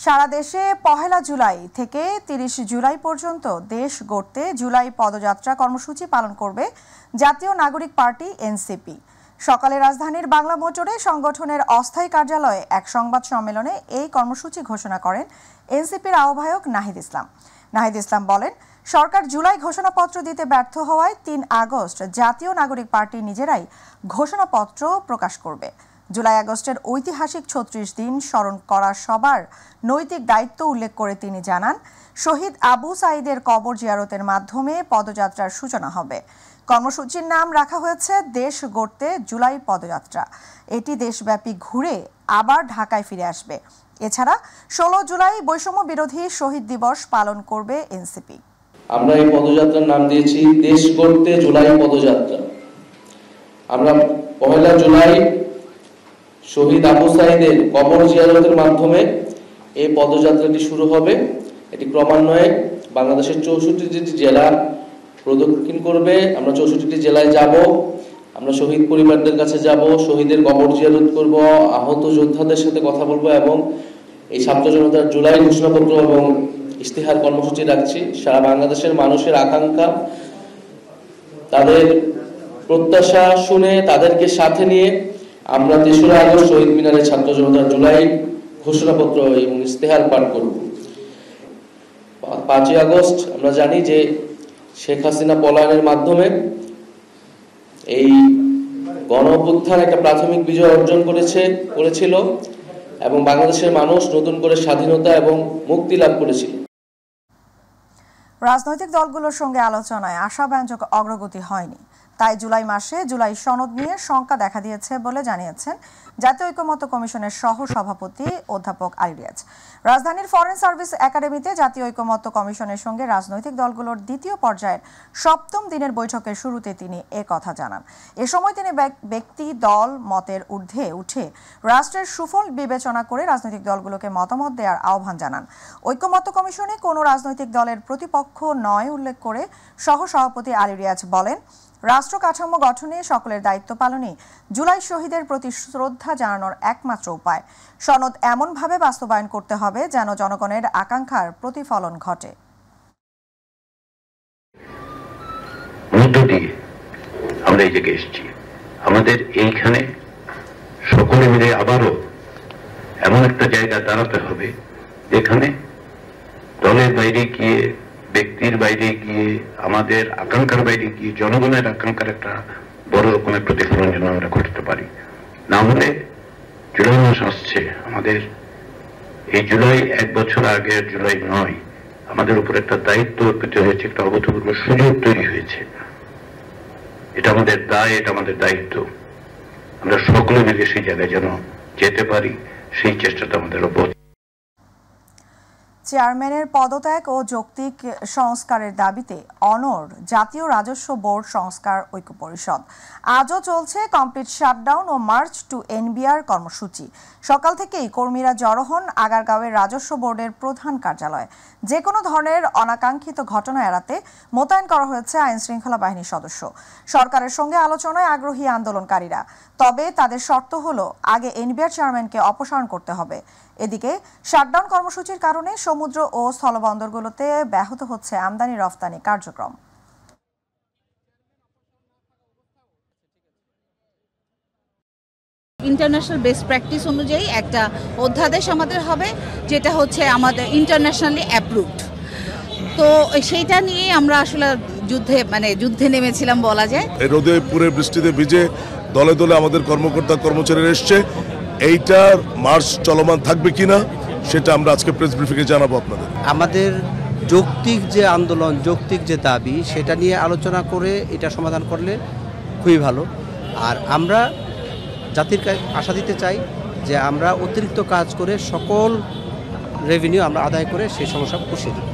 সারা দেশে পহেলা জুলাই থেকে ৩০ জুলাই পর্যন্ত দেশ গড়তে জুলাই পদযাত্রা কর্মসূচি পালন করবে জাতীয় নাগরিক পার্টি এনসিপি। সকালে রাজধানীর বাংলা মোটরে সংগঠনের অস্থায়ী কার্যালয়ে এক সংবাদ সম্মেলনে এই কর্মসূচি ঘোষণা করেন এনসিপির আহ্বায়ক নাহিদ ইসলাম। নাহিদ ইসলাম বলেন, সরকার জুলাই ঘোষণাপত্র দিতে ব্যর্থ হওয়ায় ৩ আগস্ট জাতীয় নাগরিক পার্টি নিজেরাই ঘোষণাপত্র প্রকাশ করবে। জুলাই আগস্টের ঐতিহাসিক ৩৬ দিন স্মরণ করা সবার নৈতিক দায়িত্ব উল্লেখ করে তিনি জানান, শহীদ আবু সাঈদের কবর জিয়ারতের মাধ্যমে পদযাত্রার সূচনা হবে। কর্মসূচির নাম রাখা হয়েছে দেশ গড়তে জুলাই পদযাত্রা। এটি দেশব্যাপী ঘুরে আবার ঢাকায় ফিরে আসবে। এছাড়া ১৬ জুলাই বৈষম্য বিরোধী শহীদ দিবস পালন করবে এনসিপি। আমরা এই পদযাত্রার নাম দিয়েছি দেশ গড়তে জুলাই পদযাত্রা। আমরা পহেলা জুলাই শহীদ আবু সাঈদের কবর জিয়ারতের মাধ্যমে এই পদযাত্রাটি শুরু হবে। এটি ক্রমান্বয়ে বাংলাদেশের ৬৪টি জেলা প্রদক্ষিণ করবে। আমরা ৬৪টি জেলায় যাব, আমরা শহীদ পরিবারদের কাছে যাব, শহীদের কবর জিয়ারত করব, আহত যোদ্ধাদের সাথে কথা বলবো এবং এই ছাত্র জনতার জুলাই ঘোষণাপত্র এবং ইশতেহার কর্মসূচি রাখছি। সারা বাংলাদেশের মানুষের আকাঙ্ক্ষা, তাদের প্রত্যাশা শুনে তাদেরকে সাথে নিয়ে আমরা ৩রা আগস্ট শহীদ মিনারে ছাত্র জনতার জুলাই ঘোষণাপত্র এবং ইশতেহার পাঠ করব। ৫ই আগস্ট আমরা জানি যে শেখ হাসিনা পলায়নের মাধ্যমে এই গণ-অভ্যুত্থান একটা প্রাথমিক বিজয় অর্জন করেছিল এবং বাংলাদেশের মানুষ নতুন করে স্বাধীনতা এবং মুক্তি লাভ করেছিল। রাজনৈতিক দলগুলোর সঙ্গে আলোচনায় আশাব্যঞ্জক অগ্রগতি হয়নি, তাই জুলাই মাসে জুলাই সনদ নিয়ে শঙ্কা দেখা দিয়েছে বলে জানিয়েছেন জাতীয় ঐকমত্য কমিশনের সহ সভাপতি অধ্যাপক আলী রিয়াজ। রাজধানীর ফরেন সার্ভিস একাডেমিতে জাতীয় ঐকমত্য কমিশনের সঙ্গে রাজনৈতিক দলগুলোর দ্বিতীয় পর্যায়ের ৭ম দিনের বৈঠকের শুরুতে তিনি কথা জানান। এ সময় তিনি ব্যক্তি দল মতের ঊর্ধ্বে উঠে রাষ্ট্রের সুফল বিবেচনা করে রাজনৈতিক দলগুলোকে মতামত দেওয়ার আহ্বান জানান। ঐকমত্য কমিশনে কোনো রাজনৈতিক দলের প্রতিপক্ষ নয় উল্লেখ করে সহ সভাপতি আলী রিয়াজ বলেন, রাষ্ট্র কাঠামো গঠনে সকলের দায়িত্ব পালনে জুলাই শহীদের প্রতি শ্রদ্ধা জানানোর একমাত্র উপায়। সনদ এমনভাবে বাস্তবায়ন করতে হবে যেন জনগণের আকাঙ্ক্ষার প্রতিফলন ঘটে। আমরা এই জায়গায় এসেছি, আমাদের এইখানে সকলে মিলে আবারও এমন একটা জায়গা দাঁড়াতে হবে যেখানে দলের বাইরে গিয়ে, ব্যক্তির বাইরে গিয়ে, আমাদের আকাঙ্ক্ষার বাইরে গিয়ে জনগণের আকাঙ্ক্ষার একটা বড় রকমের প্রতিফলন যেন আমরা করতে পারি। না হলে জুলাই মাস আসছে, আমাদের এই জুলাই ১ বছর আগের জুলাই নয়, আমাদের উপর একটা দায়িত্ব অর্পিত হয়েছে, একটা অভূতপূর্ব সুযোগ তৈরি হয়েছে। এটা আমাদের দায়, এটা আমাদের দায়িত্ব। আমরা সকলে মিলে সেই জায়গায় যেন যেতে পারি, সেই চেষ্টাটা আমাদের অব্যাহত। চেয়ারম্যানের পদত্যাগ ও যৌক্তিক সংস্কারের দাবিতে অনড় জাতীয় রাজস্ব বোর্ড সংস্কার ঐক্য পরিষদ। আজও চলছে কমপ্লিট শাটডাউন ও মার্চ টু এনবিআর কর্মসূচি। সকাল থেকেই কর্মীরা জড়ো হন আগারগাঁওয়ের রাজস্ব বোর্ডের প্রধান কার্যালয়ে। যে কোনো ধরনের অনাকাঙ্ক্ষিত ঘটনা এড়াতে মোতায়েন করা হয়েছে আইন শৃঙ্খলা বাহিনীর সদস্য। সরকারের সঙ্গে আলোচনায় আগ্রহী আন্দোলনকারীরা, তবে তাদের শর্ত হলো আগে এনবিআর চেয়ারম্যানকে অপসারণ করতে হবে। এদিকে শাটডাউন কর্মসূচির কারণে সমুদ্র ও স্থলবন্দরগুলোতে ব্যাহত হচ্ছে আমদানি রফতানি কার্যক্রম। ইন্টারন্যাশনাল বেস্ট প্র্যাকটিস অনুযায়ী একটা অধ্যাদেশ আমাদের হবে, যেটা হচ্ছে আমাদের ইন্টারন্যাশনালি অ্যাপ্রুভড। তো সেইটা নিয়ে আমরা আসলে যুদ্ধে নেমেছিলাম বলা যায়। এই রোদে পুরে বৃষ্টিতে ভিজে দলে দলে আমাদের কর্মকর্তা কর্মচারীরা এসছে। এইটার মার্চ চলমান থাকবে কিনা সেটা আমরা আজকে প্রেস ব্রিফিংয়ে জানাবো আপনাদের। আমাদের যৌক্তিক যে আন্দোলন, যৌক্তিক যে দাবি, সেটা নিয়ে আলোচনা করে এটা সমাধান করলে খুবই ভালো। আর আমরা জাতির আশা দিতে চাই যে আমরা অতিরিক্ত কাজ করে সকল রেভিনিউ আমরা আদায় করে সেই সমস্যা পুষিয়ে দেব।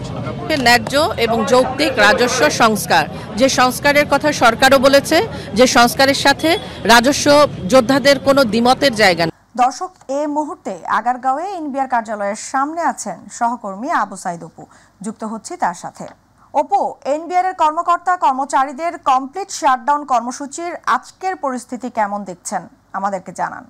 ন্যায্য এবং যৌক্তিক রাজস্ব সংস্কার, যে সংস্কারের কথা সরকারও বলেছে, যে সংস্কারের সাথে রাজস্ব যোদ্ধাদের কোনো দ্বিমতের জায়গা নেই। দর্শক, এই মুহূর্তে আগারগাঁওয়ে এনবিআর কার্যালয়ের সামনে আছেন সহকর্মী আবু সাঈদ অপু। যুক্ত হচ্ছি তার সাথে। অপু, এনবিআর এর কর্মকর্তা কর্মচারীদের কমপ্লিট শাটডাউন কর্মসূচির আজকের পরিস্থিতি কেমন দেখছেন, আমাদেরকে জানান।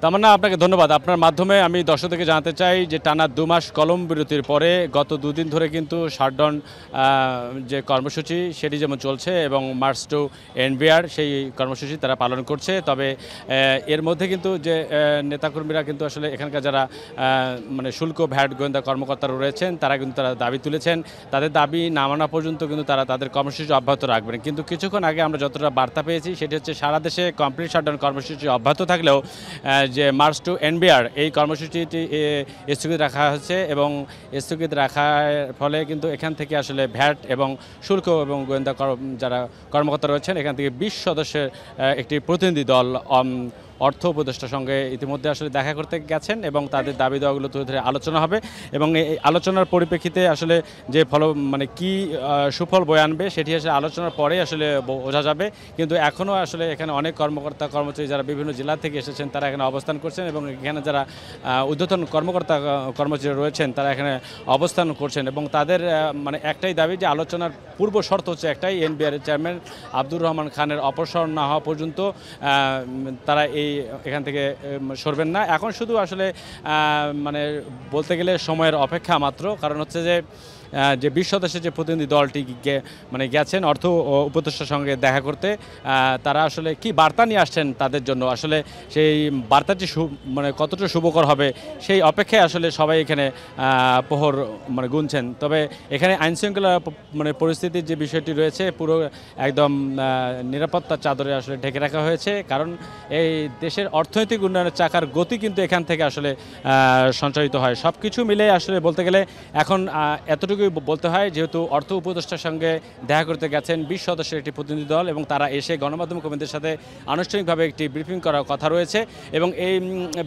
তামান্না, আপনাকে ধন্যবাদ। আপনার মাধ্যমে আমি দর্শকদেরকে জানাতে চাই যে টানা 2 মাস কলম বিরতির পরে গত 2 দিন ধরে কিন্তু শাটডাউন যে কর্মসূচি সেটি যেমন চলছে এবং মার্চ টু এনবিআর সেই কর্মসূচি তারা পালন করছে। তবে এর মধ্যে কিন্তু যে নেতাকর্মীরা কিন্তু আসলে এখানকার যারা মানে শুল্ক ভ্যাট গোয়েন্দা কর্মকর্তারা রয়েছেন তারা কিন্তু তারা দাবি তুলেছেন, তাদের দাবি না মানা পর্যন্ত কিন্তু তারা তাদের কর্মসূচি অব্যাহত রাখবেন। কিন্তু কিছুক্ষণ আগে আমরা যতটা বার্তা পেয়েছি সেটি হচ্ছে সারা দেশে কমপ্লিট শাটডাউন কর্মসূচি অব্যাহত থাকলেও যে মার্চ টু এনবিআর এই কর্মসূচিটি স্থগিত রাখা হয়েছে এবং স্থগিত রাখার ফলে কিন্তু এখান থেকে আসলে ভ্যাট এবং শুল্ক এবং গোয়েন্দা যারা কর্মকর্তা রয়েছেন এখান থেকে 20 সদস্যের একটি প্রতিনিধি দল অর্থ উপদেষ্টার সঙ্গে ইতিমধ্যে আসলে দেখা করতে গেছেন এবং তাদের দাবি দেওয়াগুলো তুলে ধরে আলোচনা হবে এবং এই আলোচনার পরিপ্রেক্ষিতে আসলে যে মানে কি সুফল বয়ে আনবে সেটি আসলে আলোচনার পরে আসলে বোঝা যাবে। কিন্তু এখনও আসলে এখানে অনেক কর্মকর্তা কর্মচারী যারা বিভিন্ন জেলা থেকে এসেছেন তারা এখানে অবস্থান করছেন এবং এখানে যারা ঊর্ধ্বতন কর্মকর্তা কর্মচারী রয়েছেন তারা এখানে অবস্থান করছেন এবং তাদের মানে একটাই দাবি যে আলোচনার পূর্ব শর্ত হচ্ছে একটাই, এনবিআর চেয়ারম্যান আব্দুর রহমান খানের অপসারণ না হওয়া পর্যন্ত তারা এখান থেকে সরবেন না। এখন শুধু আসলে মানে বলতে গেলে সময়ের অপেক্ষা মাত্র, কারণ হচ্ছে যে 20 সদস্যের যে প্রতিনিধি দলটি মানে গেছেন অর্থ উপদেষ্টার সঙ্গে দেখা করতে, তারা আসলে কি বার্তা নিয়ে আসছেন তাদের জন্য, আসলে সেই বার্তাটি মানে কতটা শুভকর হবে সেই অপেক্ষায় আসলে সবাই এখানে প্রহর মানে গুনছেন। তবে এখানে আইনশৃঙ্খলা মানে পরিস্থিতির যে বিষয়টি রয়েছে পুরো একদম নিরাপত্তার চাদরে আসলে ঢেকে রাখা হয়েছে, কারণ এই দেশের অর্থনৈতিক উন্নয়নের চাকার গতি কিন্তু এখান থেকে আসলে সঞ্চারিত হয়। সব কিছু মিলে আসলে বলতে গেলে এখন এতটুকু বলতে হয় যেহেতু অর্থ উপদেষ্টার সঙ্গে দেখা করতে গেছেন 20 সদস্যের একটি প্রতিনিধি দল এবং তারা এসে গণমাধ্যম কর্মীদের সাথে আনুষ্ঠানিকভাবে একটি ব্রিফিং করার কথা রয়েছে এবং এই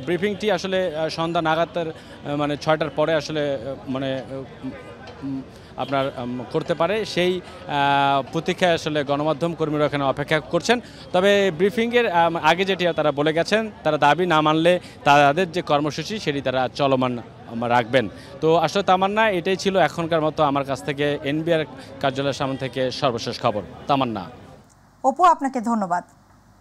ব্রিফিংটি আসলে সন্ধ্যা নাগাদের মানে 6টার পরে আসলে মানে আপনার করতে পারে সেই প্রতীক্ষায় আসলে গণমাধ্যম কর্মীরা এখানে অপেক্ষা করছেন। তবে ব্রিফিংয়ের আগে যেটি তারা বলে গেছেন তারা দাবি না মানলে তাদের যে কর্মসূচি সেটি তারা চলমান রাখবেন। তো আসলে তামান্না, এটাই ছিল এখনকার মতো আমার কাছ থেকে এনবিআর কার্যালয়ের সামনে থেকে সর্বশেষ খবর। তামান্না। অপু, আপনাকে ধন্যবাদ।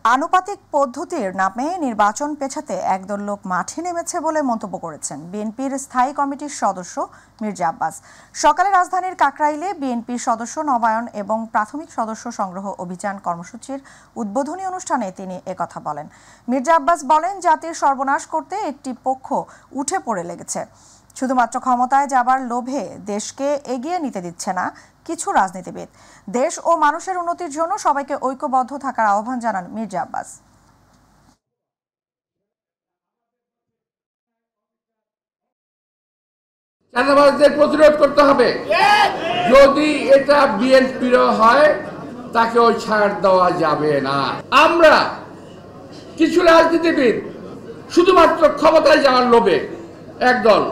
আনুপাতিক পদ্ধতির নামে নির্বাচন পেছাতে একদল লোক মাঠে নেমেছে বলে মন্তব্য করেছেন বিএনপির স্থায়ী কমিটির সদস্য মির্জা আব্বাস। সকালে রাজধানীর কাকরাইলে বিএনপির সদস্য নবায়ন এবং প্রাথমিক সদস্য সংগ্রহ অভিযান কর্মসূচির উদ্বোধনী অনুষ্ঠানে তিনি একথা বলেন। মির্জা আব্বাস বলেন, জাতির সর্বনাশ করতে একটি পক্ষ উঠে পড়ে লেগেছে, শুধুমাত্র ক্ষমতায় যাবার লোভে দেশকে এগিয়ে নিতে দিচ্ছে না কিছু রাজনীতিবিদ। দেশ ও মানুষের উন্নতির জন্য সবাইকে ঐক্যবদ্ধ থাকার আহ্বান জানান মির্জা আব্বাস। চাঁদাবাজদের প্রতিরোধ করতে হবে। যদি এটা বিএনপির হয় তাকে ওই ছাড় দেওয়া যাবে না। আমরা কিছু রাজনীতিবিদ শুধুমাত্র ক্ষমতায় যাওয়ার লোভে একদল,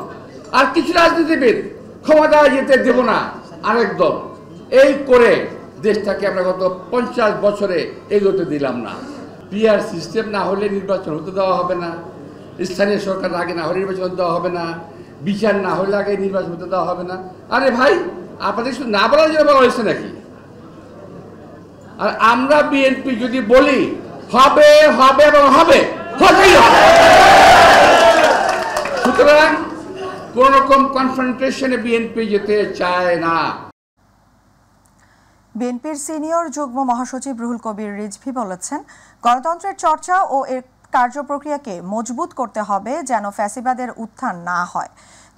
আর কিছু রাজনীতিবিদ ক্ষমতায় যেতে দেব না আরেক দল, এই করে দেশটাকে আমরা গত 50 বছরে এগোতে দিলাম না। পিআর সিস্টেম না হলে নির্বাচন হতে দেওয়া হবে না, স্থানীয় সরকার আগে না হলে নির্বাচন দেওয়া হবে না, বিচার না হলে আগে নির্বাচন হতে দেওয়া হবে না। আরে ভাই, আপনাদের শুধু না বলার জন্য বলা হয়েছে নাকি? আর আমরা বিএনপি যদি বলি হবে হবে এবং হবে, হতেই হবে। সুতরাং কোন রকম কনফ্রন্টেশনে বিএনপি যেতে চায় না। বিএনপির সিনিয়র যুগ্ম মহাসচিব রুহুল কবির রিজভী বলেছেন, গণতন্ত্রের চর্চা ও এর কার্যপ্রক্রিয়াকে মজবুত করতে হবে যেন ফ্যাসিবাদের উত্থান না হয়।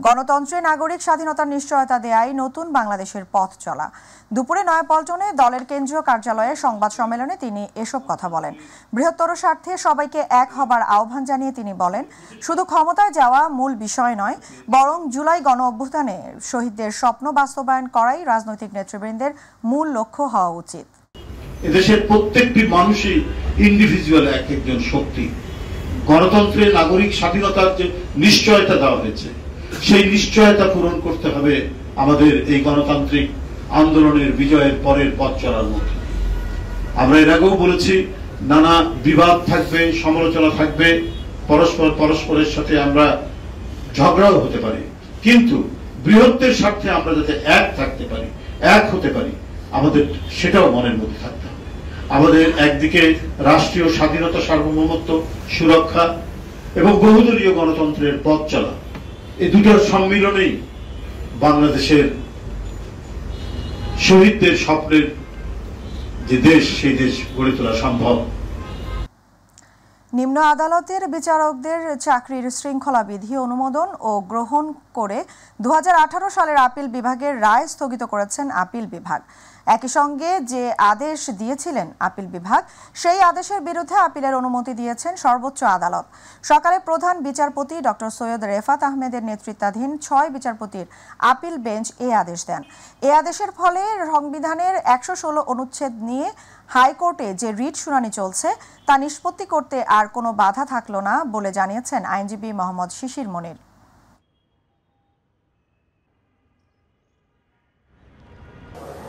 গণতন্ত্রে নাগরিক স্বাধীনতার নিশ্চয়তা দেয়াই নতুন বাংলাদেশের পথ চলা। দুপুরে নয়াপল্টনে দলের কেন্দ্রীয় কার্যালয়ে সংবাদ সম্মেলনে তিনি এসব কথা বলেন। বৃহত্তর স্বার্থে সবাইকে এক হবার আহ্বান জানিয়ে তিনি বলেন, শুধু ক্ষমতায় যাওয়া মূল বিষয় নয়, বরং জুলাই গণ অভ্যুত্থানে শহীদদের স্বপ্ন বাস্তবায়ন করাই রাজনৈতিক নেতৃবৃন্দের মূল লক্ষ্য হওয়া উচিত। এদেশের প্রত্যেকটি মানুষই ইন্ডিভিজুয়াল এক একজন শক্তি। গণতন্ত্রে নাগরিক স্বাধীনতার যে নিশ্চয়তা দেওয়া হয়েছে সেই নিশ্চয়তা পূরণ করতে হবে আমাদের এই গণতান্ত্রিক আন্দোলনের বিজয়ের পরের পথ চলার মধ্যে। আমরা এর আগেও বলেছি, নানা বিবাদ থাকবে, সমালোচনা থাকবে, পরস্পরের সাথে আমরা ঝগড়াও হতে পারি, কিন্তু বৃহত্তের স্বার্থে আমরা যাতে এক থাকতে পারি, এক হতে পারি, আমাদের সেটাও মনের মধ্যে থাকতে হবে। আমাদের একদিকে রাষ্ট্রীয় স্বাধীনতা, সার্বভৌমত্ব সুরক্ষা, এবং বহুদলীয় গণতন্ত্রের পথ চলা, এই দুটোর সম্মিলনেই বাংলাদেশের শহীদদের স্বপ্নের যে দেশ, সেই দেশ গড়ে তোলা সম্ভব। নিম্ন আদালতের বিচারকদের চাকরির শৃঙ্খলা বিধি অনুমোদন ও গ্রহণ করে 2018 সালের আপিল বিভাগের রায় স্থগিত করেছেন আপিল বিভাগ। একই সঙ্গে যে আদেশ দিয়েছিলেন আপিল বিভাগ, সেই আদেশের বিরুদ্ধে আপিলের অনুমতি দিয়েছেন সর্বোচ্চ আদালত। সকালে প্রধান বিচারপতি ডক্টর সৈয়দ রেফাত আহমেদের নেতৃত্বাধীন 6 বিচারপতির আপিল বেঞ্চ এই আদেশ দেন। এই আদেশের ফলে সংবিধানের 116 অনুচ্ছেদ নিয়ে হাইকোর্টে যে রিট শুনানি চলছে তা নিষ্পত্তি করতে আর কোনো বাধা থাকলো না বলে জানিয়েছেন আইনজীবী মোহাম্মদ শিশির মনির।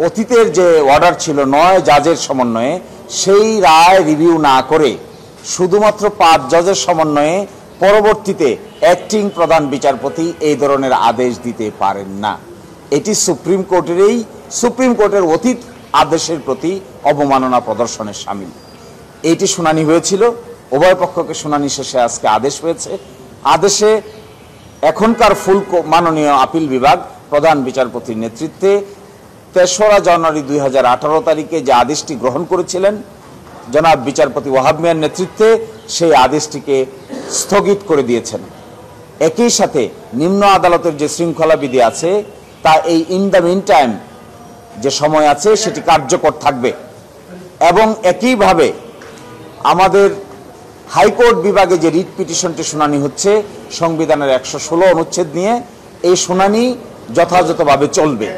অতীতের যে অর্ডার ছিল 9 জাজের সমন্বয়ে, সেই রায় রিভিউ না করে শুধুমাত্র 5 জজের সমন্বয়ে পরবর্তীতে অ্যাক্টিং প্রধান বিচারপতি এই ধরনের আদেশ দিতে পারেন না। এটি সুপ্রিম কোর্টের অতীত আদেশের প্রতি অবমাননা প্রদর্শনের শামিল। এইটি শুনানি হয়েছিল, উভয় পক্ষকে শুনানি শেষে আজকে আদেশ হয়েছে। আদেশে এখনকার মাননীয় আপিল বিভাগ প্রধান বিচারপতির নেতৃত্বে 3রা জানুয়ারি 2018 তারিখে যে আদেশটি গ্রহণ করেছিলেন জনাব বিচারপতি ওয়াহাব মিয়ার নেতৃত্বে, সেই আদেশটিকে স্থগিত করে দিয়েছেন। একই সাথে নিম্ন আদালতের যে শৃঙ্খলা বিধি আছে তা এই ইন দ্য মিন টাইম যে সময় আছে সেটি কার্যকর থাকবে। এবং একইভাবে আমাদের হাইকোর্ট বিভাগে যে রিট পিটিশনটি শুনানি হচ্ছে সংবিধানের 116 অনুচ্ছেদ নিয়ে, এই শুনানি যথাযথভাবে চলবে।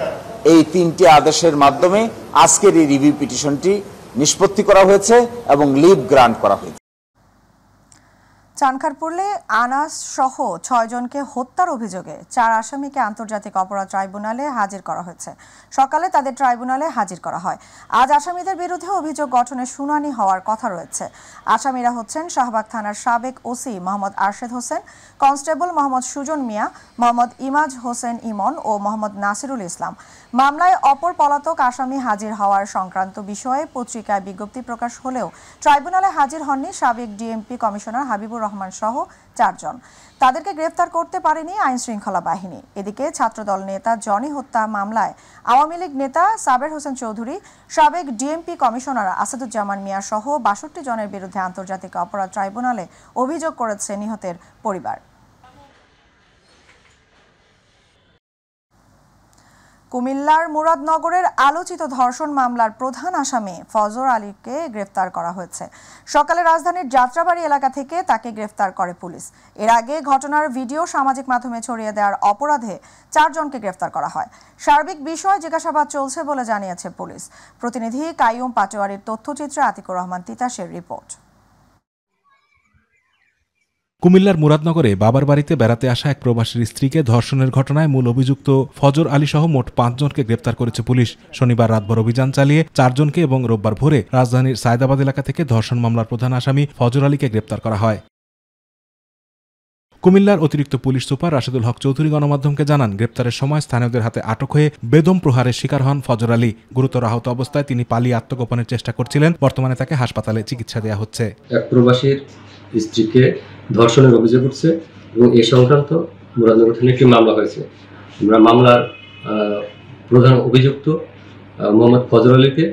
এই 3টি আদেশের মাধ্যমে আজকের এই রিভিউ পিটিশনটি নিষ্পত্তি করা হয়েছে এবং লিভ গ্রান্ট করা হয়েছে। চানখারপুলে আনাস সহ 6 জনকে হত্যার অভিযোগে 4 আসামিকে আন্তর্জাতিক অপরাধ ট্রাইব্যুনালে হাজির করা হয়েছে। সকালে তাদের ট্রাইব্যুনালে হাজির করা হয়। আজ আসামিদের বিরুদ্ধে অভিযোগ গঠনের শুনানি হওয়ার কথা রয়েছে। আসামিরা হচ্ছেন শাহবাগ থানার সাবেক ওসি মোহাম্মদ আরশেদ হোসেন, কনস্টেবল মোহাম্মদ সুজন মিয়া, মোহাম্মদ ইমাজ হোসেন ইমন ও মোহাম্মদ নাসিরুল ইসলাম। মামলায় অপর পলাতক আসামি হাজির হওয়ার সংক্রান্ত বিষয়ে পত্রিকায় বিজ্ঞপ্তি প্রকাশ হলেও ট্রাইব্যুনালে হাজির হননি সাবেক ডিএমপি কমিশনার হাবিবুর রহমান সহ 4 জন। তাদেরকে গ্রেফতার করতে পারেনি আইন শৃঙ্খলা বাহিনী। এদিকে ছাত্রদল নেতা জনি হত্যা মামলায় আওয়ামী লীগ নেতা সাবের হোসেন চৌধুরী, সাবেক ডিএমপি কমিশনার আসাদুজ্জামান মিয়া সহ 62 জনের বিরুদ্ধে আন্তর্জাতিক অপরাধ ট্রাইব্যুনালে অভিযোগ করেছে নিহতের পরিবার। কুমিল্লার মুরাদনগরের আলোচিত ধর্ষণ মামলার প্রধান আসামি ফজর আলীকে গ্রেফতার করা হয়েছে। সকালে রাজধানীর যাত্রাবাড়ি এলাকা থেকে তাকে গ্রেফতার করে পুলিশ। এর আগে ঘটনার ভিডিও সামাজিক মাধ্যমে ছড়িয়ে দেওয়ার অপরাধে 4 জনকে গ্রেফতার করা হয়। সার্বিক বিষয় জিজ্ঞাসাবাদ চলছে বলে জানিয়েছে পুলিশ। প্রতিনিধি কাইয়ুম পাটোয়ারির তথ্যচিত্রে আতিকুর রহমান তিতাসের রিপোর্ট। কুমিল্লার মুরাদনগরে বাবার বাড়িতে বেড়াতে আসা এক প্রবাসীর স্ত্রীকে ধর্ষণের ঘটনায় মূল অভিযুক্ত ফজর আলী সহ মোট 5 জনকে গ্রেপ্তার করেছে পুলিশ। শনিবার রাতভর অভিযান চালিয়ে 4 জনকে এবং রোববার ভোরে রাজধানীর সায়দাবাদ এলাকা থেকে ধর্ষণ মামলার প্রধান আসামি ফজর আলীকে গ্রেপ্তার করা হয়। কুমিল্লার অতিরিক্ত পুলিশ সুপার রাশেদুল হক চৌধুরী গণমাধ্যমকে জানান, গ্রেপ্তারের সময় স্থানীয়দের হাতে আটক হয়ে বেদম প্রহারের শিকার হন ফজর আলী। গুরুতর আহত অবস্থায় তিনি পালিয়ে আত্মগোপনের চেষ্টা করছিলেন। বর্তমানে তাকে হাসপাতালে চিকিৎসা দেওয়া হচ্ছে। এক প্রবাসীর স্ত্রীকে ধর্ষণের অভিযোগ উঠছে এবং এ সংক্রান্ত মুরাদনগর থানায় একটি মামলা হয়েছে। আমরা মামলার প্রধান অভিযুক্ত মোহাম্মদ ফজর আলীকে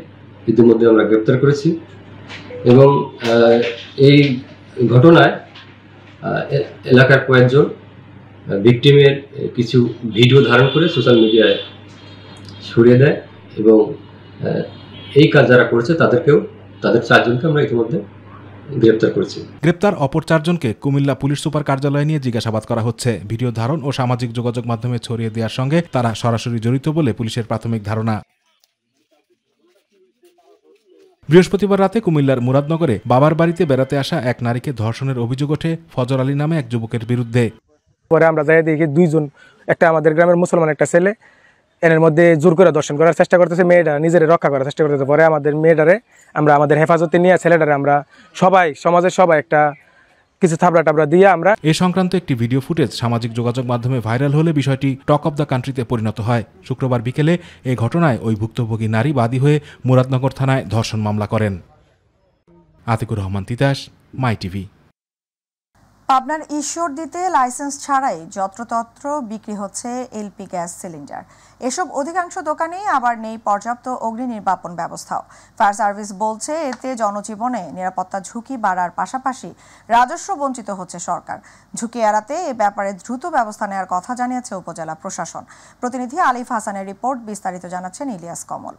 ইতিমধ্যে আমরা গ্রেপ্তার করেছি এবং এই ঘটনায় এলাকার কয়েকজন ভিকটিমের কিছু ভিডিও ধারণ করে সোশ্যাল মিডিয়ায় ছড়িয়ে দেয় এবং এই কাজ যারা করেছে তাদের 4 জনকে আমরা ইতিমধ্যে গ্রেপ্তার করেছি। গ্রেপ্তার অপর 4 জনকে কুমিল্লা পুলিশ সুপার কার্যালয়ে নিয়ে জিজ্ঞাসাবাদ করা হচ্ছে। ভিডিও ধারণ ও সামাজিক যোগাযোগ মাধ্যমে ছড়িয়ে দেওয়ার সঙ্গে তারা সরাসরি জড়িত বলে পুলিশের প্রাথমিক ধারণা। বৃহস্পতিবার রাতে কুমিল্লার মুরাদনগরে বাবার বাড়িতে বেড়াতে আসা এক নারীকে ধর্ষণের অভিযোগ ওঠে ফজর আলী নামে এক যুবকের বিরুদ্ধে। পরে আমরা যাই দেখি 2 জন, একটা আমাদের গ্রামের মুসলমান একটা ছেলে, এর মধ্যে জোর করে দর্শন করার চেষ্টা করতেছে, মেয়েটা নিজের রক্ষা করার চেষ্টা করতেছে। পরে আমাদের মেয়েটারে আমরা আমাদের হেফাজতে নিয়ে ছেলেটারে আমরা সবাই সমাজের সবাই একটা কিছু থাবড়া টাবড়া দিয়ে আমরা। এই সংক্রান্ত একটি ভিডিও ফুটেজ সামাজিক যোগাযোগ মাধ্যমে ভাইরাল হলে বিষয়টি টক অব দ্য কান্ট্রিতে পরিণত হয়। শুক্রবার বিকেলে এই ঘটনায় ওই ভুক্তভোগী নারী বাদী হয়ে মুরাদনগর থানায় ধর্ষণ মামলা করেন। আতিকুর রহমান তিতাস, মাই টিভি। পাবনার ঈশ্বরদীতে লাইসেন্স ছাড়াই যত্রতত্র বিক্রি হচ্ছে এলপি গ্যাস সিলিন্ডার। এসব অধিকাংশ দোকানেই আবার নেই পর্যাপ্ত অগ্নি নির্বাপন ব্যবস্থাও। ফায়ার সার্ভিস বলছে এতে জনজীবনে নিরাপত্তা ঝুঁকি বাড়ার পাশাপাশি রাজস্ব বঞ্চিত হচ্ছে সরকার। ঝুঁকি এড়াতে এ ব্যাপারে দ্রুত ব্যবস্থা নেওয়ার কথা জানিয়েছে উপজেলা প্রশাসন। প্রতিনিধি আলিফ হাসানের রিপোর্ট, বিস্তারিত জানাচ্ছেন ইলিয়াস কমল।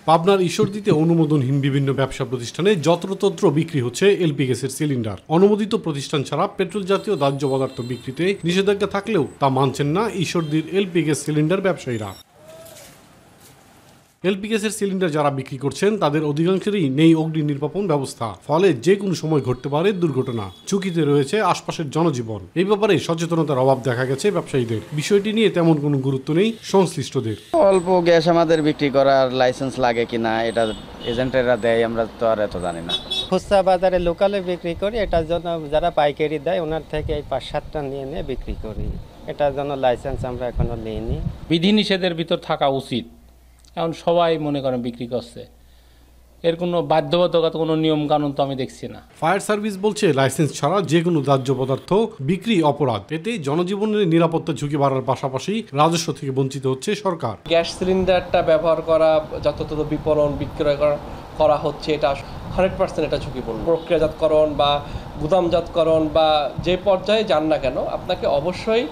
পাবনার ঈশ্বরদীতে অনুমোদনহীন বিভিন্ন ব্যবসা প্রতিষ্ঠানে যত্রতত্র বিক্রি হচ্ছে এলপি গ্যাসের সিলিন্ডার। অনুমোদিত প্রতিষ্ঠান ছাড়া পেট্রোল জাতীয় দাহ্য পদার্থ বিক্রিতে নিষেধাজ্ঞা থাকলেও তা মানছেন না ঈশ্বরদীর এলপি গ্যাস সিলিন্ডার ব্যবসায়ীরা। এলপি গ্যাসের সিলিন্ডার যারা বিক্রি করছেন তাদের অধিকাংশেরই নেই অগ্নি নির্বাপন ব্যবস্থা, ফলে যে কোনো সময় ঘটতে পারে দুর্ঘটনা। ঝুঁকিতে রয়েছে আশপাশের জনজীবন। এই ব্যাপারে সচেতনতার অভাব দেখা গেছে ব্যবসায়ীদের। বিষয়টি নিয়ে তেমন কোনো গুরুত্ব নেই সংশ্লিষ্টদের। অল্প গ্যাস আমাদের বিক্রি করার লাইসেন্স লাগে কিনা এটা এজেন্টেরা দেয়, আমরা তো আর এত জানি না। খুচরা বাজারে লোকালে বিক্রি করি, এটার জন্য যারা পাইকারি দেয় ওনার থেকে এই 5-7টা নিয়ে বিক্রি করি। এটার জন্য লাইসেন্স আমরা এখনো নিইনি। বিধিনিষেধের ভিতর থাকা উচিত। এখন সবাই মনে করেন বিক্রি করছে, এর কোনো বাধ্যবাধকতা কোনো নিয়ম কানুন তো আমি দেখছি না। ফায়ার সার্ভিস বলছে লাইসেন্স ছাড়া যে কোনো দাহ্য পদার্থ বিক্রি অপরাধ। এতে জনজীবনের নিরাপত্তা ঝুঁকি বাড়ার পাশাপাশি রাজস্ব থেকে বঞ্চিত হচ্ছে সরকার। গ্যাস সিলিন্ডারটা ব্যবহার করা, যতটা বিপণন বিক্রয় করা হচ্ছে, এটা 100% এটা ঝুঁকিপূর্ণ। প্রক্রিয়াজাতকরণ বা গুদামজাতকরণ বা যে পর্যায়ে যান না কেন, আপনাকে অবশ্যই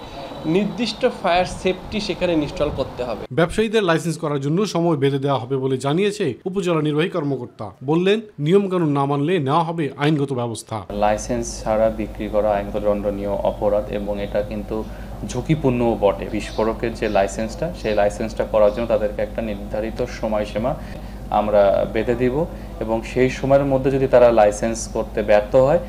নির্দিষ্ট ফায়ার সেফটি সেখানে ইনস্টল করতে হবে। ব্যবসায়ীদের লাইসেন্স করার জন্য সময় বেঁধে দেওয়া হবে বলে জানিয়েছে উপজেলা নির্বাহী কর্মকর্তা। বললেন, নিয়মকানুন না মানলে নেওয়া হবে আইনগত ব্যবস্থা। লাইসেন্স ছাড়া বিক্রি করা আইনগত দণ্ডনীয় অপরাধ এবং এটা কিন্তু ঝুঁকিপূর্ণও বটে। বিস্ফোরকের যে লাইসেন্সটা, সেই লাইসেন্সটা করার জন্য তাদেরকে একটা নির্ধারিত সময়সীমা আমরা বেঁধে দিব এবং সেই সময়ের মধ্যে যদি তারা লাইসেন্স করতে ব্যর্থ হয়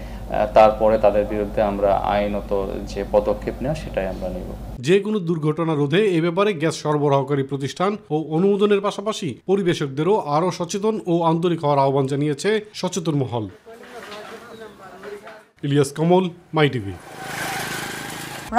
তারপরে তাদের বিরুদ্ধে আমরা আইনত যে পদক্ষেপ নেওয়া সেটাই আমরা নেব। যে কোনো দুর্ঘটনা রোধে এ ব্যাপারে গ্যাস সরবরাহকারী প্রতিষ্ঠান ও অনুমোদনের পাশাপাশি পরিবেশকদেরও আরও সচেতন ও আন্তরিক হওয়ার আহ্বান জানিয়েছে সচেতন মহল। ইলিয়াস কমল, মাই টিভি।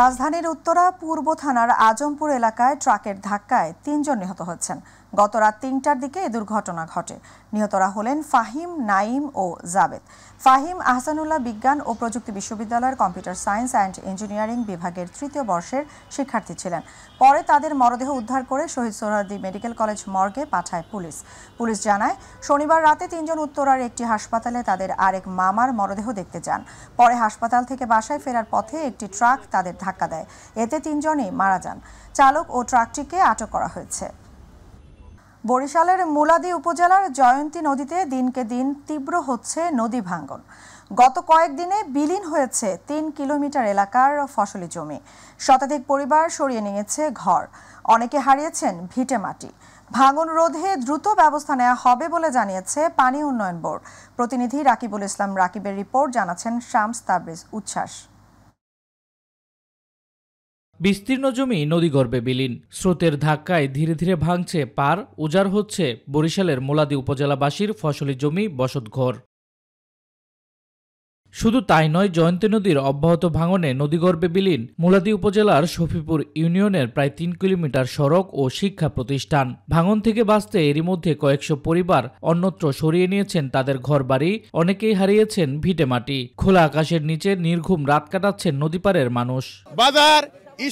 রাজধানীর উত্তরা পূর্ব থানার আজমপুর এলাকায় ট্রাকের ধাক্কায় 3 জন নিহত হয়েছেন। গত রাত 3টার দিকে এ দুর্ঘটনা ঘটে। নিহতরা হলেন ফাহিম, নাইম ও জাবেদ। ফাহিম আহসানুল্লাহ বিজ্ঞান ও প্রযুক্তি বিশ্ববিদ্যালয়ের কম্পিউটার সায়েন্স অ্যান্ড ইঞ্জিনিয়ারিং বিভাগের 3য় বর্ষের শিক্ষার্থী ছিলেন। পরে তাদের মরদেহ উদ্ধার করে শহীদ সোহরাওয়ার্দী মেডিকেল কলেজ মর্গে পাঠায় পুলিশ। পুলিশ জানায়, শনিবার রাতে 3 জন উত্তরার একটি হাসপাতালে তাদের আরেক মামার মরদেহ দেখতে যান। পরে হাসপাতাল থেকে বাসায় ফেরার পথে একটি ট্রাক তাদের ধাক্কা দেয়। এতে 3 জনই মারা যান। চালক ও ট্রাকটিকে আটক করা হয়েছে। বরিশালের মুলাদী উপজেলার জয়ন্তী নদীতে দিনকে দিন তীব্র হচ্ছে নদী ভাঙ্গন। গত কয়েকদিনে বিলীন হয়েছে 3 কিলোমিটার এলাকার ফসলি জমি। শতাধিক পরিবার সরিয়ে নিয়েছে ঘর, অনেকে হারিয়েছেন ভিটে মাটি। ভাঙন রোধে দ্রুত ব্যবস্থা নেওয়া হবে বলে জানিয়েছে পানি উন্নয়ন বোর্ড। প্রতিনিধি রাকিবুল ইসলাম রাকিবের রিপোর্ট, জানাচ্ছেন শামস তাবরিজ উচ্ছ্বাস। বিস্তীর্ণ জমি নদীগর্ভে বিলীন। স্রোতের ধাক্কায় ধীরে ধীরে ভাঙছে পার, উজাড় হচ্ছে বরিশালের মুলাদী উপজেলাবাসীর ফসলি জমি, বসতঘর। শুধু তাই নয়, জয়ন্তী নদীর অব্যাহত ভাঙনে নদীগর্ভে বিলীন মুলাদী উপজেলার শফিপুর ইউনিয়নের প্রায় 3 কিলোমিটার সড়ক ও শিক্ষা প্রতিষ্ঠান। ভাঙন থেকে বাঁচতে এরই মধ্যে কয়েকশো পরিবার অন্যত্র সরিয়ে নিয়েছেন তাদের ঘরবাড়ি, অনেকেই হারিয়েছেন ভিটেমাটি। খোলা আকাশের নিচে নির্ঘুম রাত কাটাচ্ছেন নদীপাড়ের মানুষ। বাজার,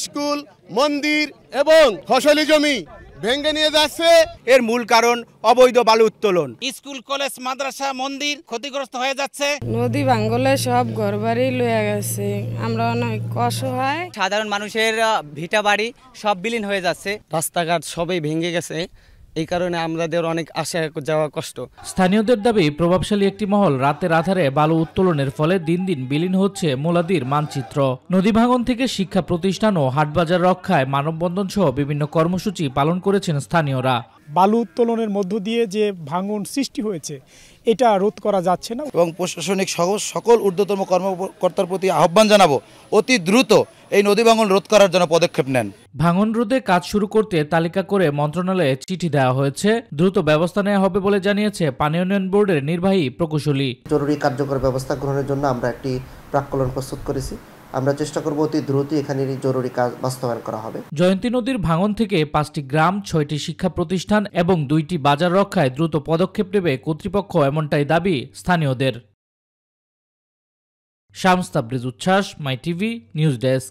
স্কুল, মন্দির এবং ফসলি জমি ভেঙে নিয়ে যাচ্ছে। এর মূল কারণ অবৈধ বালু উত্তোলন। স্কুল, কলেজ, মাদ্রাসা, মন্দির ক্ষতিগ্রস্ত হয়ে যাচ্ছে। নদী ভাঙ্গলে সব ঘরবাড়ি লয়ে গেছে, আমরা অনেক অসহায়। সাধারণ মানুষের ভিটা বাড়ি সব বিলীন হয়ে যাচ্ছে, রাস্তাঘাট সবই ভেঙে গেছে। এই কারণে আমাদের অনেক আসা যাওয়া কষ্ট। স্থানীয়দের দাবি, প্রভাবশালী একটি মহল রাতের আধারে বালু উত্তোলনের ফলে দিন দিন বিলীন হচ্ছে মুলাদীর মানচিত্র। নদী ভাঙন থেকে শিক্ষা প্রতিষ্ঠান ও হাটবাজার রক্ষায় মানববন্ধন সহ বিভিন্ন কর্মসূচি পালন করেছেন স্থানীয়রা। বালু উত্তোলনের মধ্য দিয়ে যে ভাঙন সৃষ্টি হয়েছে এটা রোধ করা যাচ্ছে না এবং প্রশাসনিক সকল ঊর্ধ্বতম কর্মকর্তার প্রতি আহ্বান জানাবো অতি দ্রুত এই নদী ভাঙন রোধ করার জন্য পদক্ষেপ নেন। ভাঙন রোধে কাজ শুরু করতে তালিকা করে মন্ত্রণালয়ে চিঠি দেওয়া হয়েছে। দ্রুত ব্যবস্থা নেওয়া হবে বলে জানিয়েছে পানি উন্নয়ন বোর্ডের নির্বাহী প্রকৌশলী। জরুরি কার্যকর ব্যবস্থা গ্রহণের জন্য আমরা একটি প্রাক্কলন প্রস্তুত করেছি। আমরা চেষ্টা করব অতি দ্রুত এখানে জরুরি কাজ বাস্তবায়ন করা হবে। জয়ন্তী নদীর ভাঙন থেকে 5টি গ্রাম, 6টি শিক্ষা প্রতিষ্ঠান এবং 2টি বাজার রক্ষায় দ্রুত পদক্ষেপ নেবে কর্তৃপক্ষ, এমনটাই দাবি স্থানীয়দের। শামস তাবরেজ উচ্ছ্বাস, মাই টিভি নিউজ ডেস্ক।